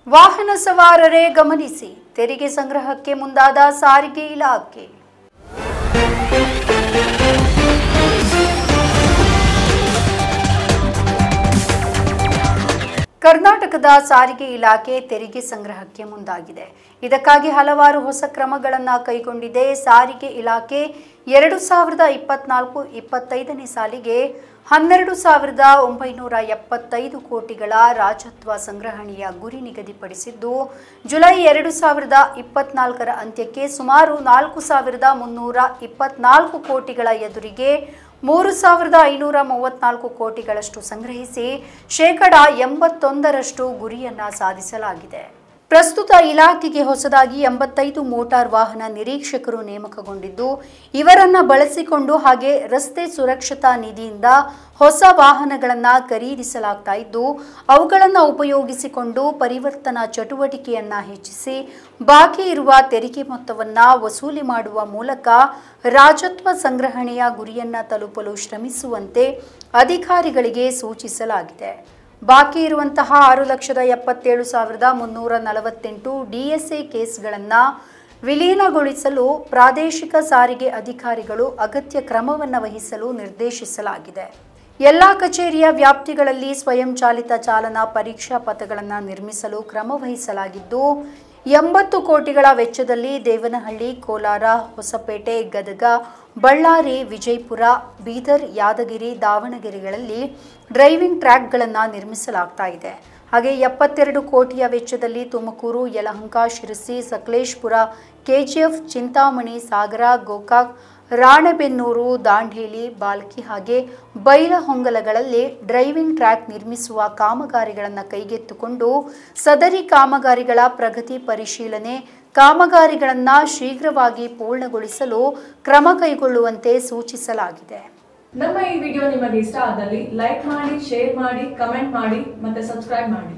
ವಾಹನ ಸವಾರರೇ ಗಮನಿಸಿ, ತೆರಿಗೆ ಸಂಗ್ರಹಕ್ಕೆ ಮುಂದಾದ ಸಾರಿಗೆ ಇಲಾಖೆ. ಕರ್ನಾಟಕದ ಸಾರಿಗೆ ಇಲಾಖೆ ತೆರಿಗೆ ಸಂಗ್ರಹಕ್ಕೆ ಮುಂದಾಗಿದೆ. ಇದಕ್ಕಾಗಿ ಹಲವಾರು ಹೊಸ ಕ್ರಮಗಳನ್ನು ಕೈಗೊಂಡಿದೆ. ಸಾರಿಗೆ ಇಲಾಖೆ 2024-25ನೇ ಸಾಲಿಗೆ 12,975 ಕೋಟಿಗಳ ರಾಜತ್ವ ಸಂಗ್ರಹಣೆಯ ಗುರಿ ನಿಗದಿಪಡಿಸಿದ್ದು, ಜುಲೈ 2024ರ ಅಂತ್ಯಕ್ಕೆ ಸುಮಾರು 4,324 ಕೋಟಿಗಳ ಎದುರಿಗೆ 3,534 ಕೋಟಿಗಳಷ್ಟು ಸಂಗ್ರಹಿಸಿ ಶೇಕಡಾ 81ರಷ್ಟು ಗುರಿಯನ್ನ ಸಾಧಿಸಲಾಗಿದೆ. ಪ್ರಸ್ತುತ ಇಲಾಖೆಗೆ ಹೊಸದಾಗಿ 85 ಮೋಟಾರ್ ವಾಹನ ನಿರೀಕ್ಷಕರು ನೇಮಕಗೊಂಡಿದ್ದು, ಇವರನ್ನ ಬಳಸಿಕೊಂಡು ಹಾಗೆ ರಸ್ತೆ ಸುರಕ್ಷತಾ ನಿಧಿಯಿಂದ ಹೊಸ ವಾಹನಗಳನ್ನು ಖರೀದಿಸಲಾಗ್ತಾ ಇದ್ದು, ಅವುಗಳನ್ನು ಉಪಯೋಗಿಸಿಕೊಂಡು ಪರಿವರ್ತನಾ ಚಟುವಟಿಕೆಯನ್ನ ಹೆಚ್ಚಿಸಿ ಬಾಕಿ ಇರುವ ತೆರಿಗೆ ಮೊತ್ತವನ್ನು ವಸೂಲಿ ಮಾಡುವ ಮೂಲಕ ರಾಜತ್ವ ಸಂಗ್ರಹಣೆಯ ಗುರಿಯನ್ನ ತಲುಪಲು ಶ್ರಮಿಸುವಂತೆ ಅಧಿಕಾರಿಗಳಿಗೆ ಸೂಚಿಸಲಾಗಿದೆ. ಬಾಕಿ ಇರುವಂತಹ 6,77,348 ಡಿಎಸ್ಎ ಕೇಸ್ಗಳನ್ನು ವಿಲೀನಗೊಳಿಸಲು ಪ್ರಾದೇಶಿಕ ಸಾರಿಗೆ ಅಧಿಕಾರಿಗಳು ಅಗತ್ಯ ಕ್ರಮವನ್ನು ವಹಿಸಲು ನಿರ್ದೇಶಿಸಲಾಗಿದೆ. ಎಲ್ಲ ಕಚೇರಿಯ ವ್ಯಾಪ್ತಿಗಳಲ್ಲಿ ಸ್ವಯಂ ಚಾಲಿತ ಚಾಲನಾ ಪರೀಕ್ಷಾ ಪಥಗಳನ್ನು ನಿರ್ಮಿಸಲು ಕ್ರಮ ವಹಿಸಲಾಗಿದ್ದು, 80 ಕೋಟಿಗಳ ವೆಚ್ಚದಲ್ಲಿ ದೇವನಹಳ್ಳಿ, ಕೋಲಾರ, ಹೊಸಪೇಟೆ, ಗದಗ, ಬಳ್ಳಾರಿ, ವಿಜಯಪುರ, ಬೀದರ್, ಯಾದಗಿರಿ, ದಾವಣಗೆರೆಗಳಲ್ಲಿ ಡ್ರೈವಿಂಗ್ ಟ್ರ್ಯಾಕ್ಗಳನ್ನು ನಿರ್ಮಿಸಲಾಗ್ತಾ ಇದೆ. ಹಾಗೆ 72 ಕೋಟಿಯ ವೆಚ್ಚದಲ್ಲಿ ತುಮಕೂರು, ಯಲಹಂಕ, ಶಿರಸಿ, ಸಕಲೇಶಪುರ, ಕೆಜಿಎಫ್, ಚಿಂತಾಮಣಿ, ಸಾಗರ, ಗೋಕಾಕ್, ರಾಣೆಬೆನ್ನೂರು, ದಾಂಡೇಲಿ, ಬಾಲ್ಕಿ ಹಾಗೆ ಬೈಲಹೊಂಗಲಗಳಲ್ಲಿ ಡ್ರೈವಿಂಗ್ ಟ್ರ್ಯಾಕ್ ನಿರ್ಮಿಸುವ ಕಾಮಗಾರಿಗಳನ್ನು ಕೈಗೆತ್ತಿಕೊಂಡು ಸದರಿ ಕಾಮಗಾರಿಗಳ ಪ್ರಗತಿ ಪರಿಶೀಲನೆ, ಕಾಮಗಾರಿಗಳನ್ನು ಶೀಘ್ರವಾಗಿ ಪೂರ್ಣಗೊಳಿಸಲು ಕ್ರಮ ಕೈಗೊಳ್ಳುವಂತೆ ಸೂಚಿಸಲಾಗಿದೆ. ನಮ್ಮ ಈ ವಿಡಿಯೋ ನಿಮಗೆ ಇಷ್ಟ ಆದಲ್ಲಿ ಲೈಕ್ ಮಾಡಿ, ಶೇರ್ ಮಾಡಿ, ಕಮೆಂಟ್ ಮಾಡಿ ಮತ್ತೆ ಸಬ್ಸ್ಕ್ರೈಬ್ ಮಾಡಿ.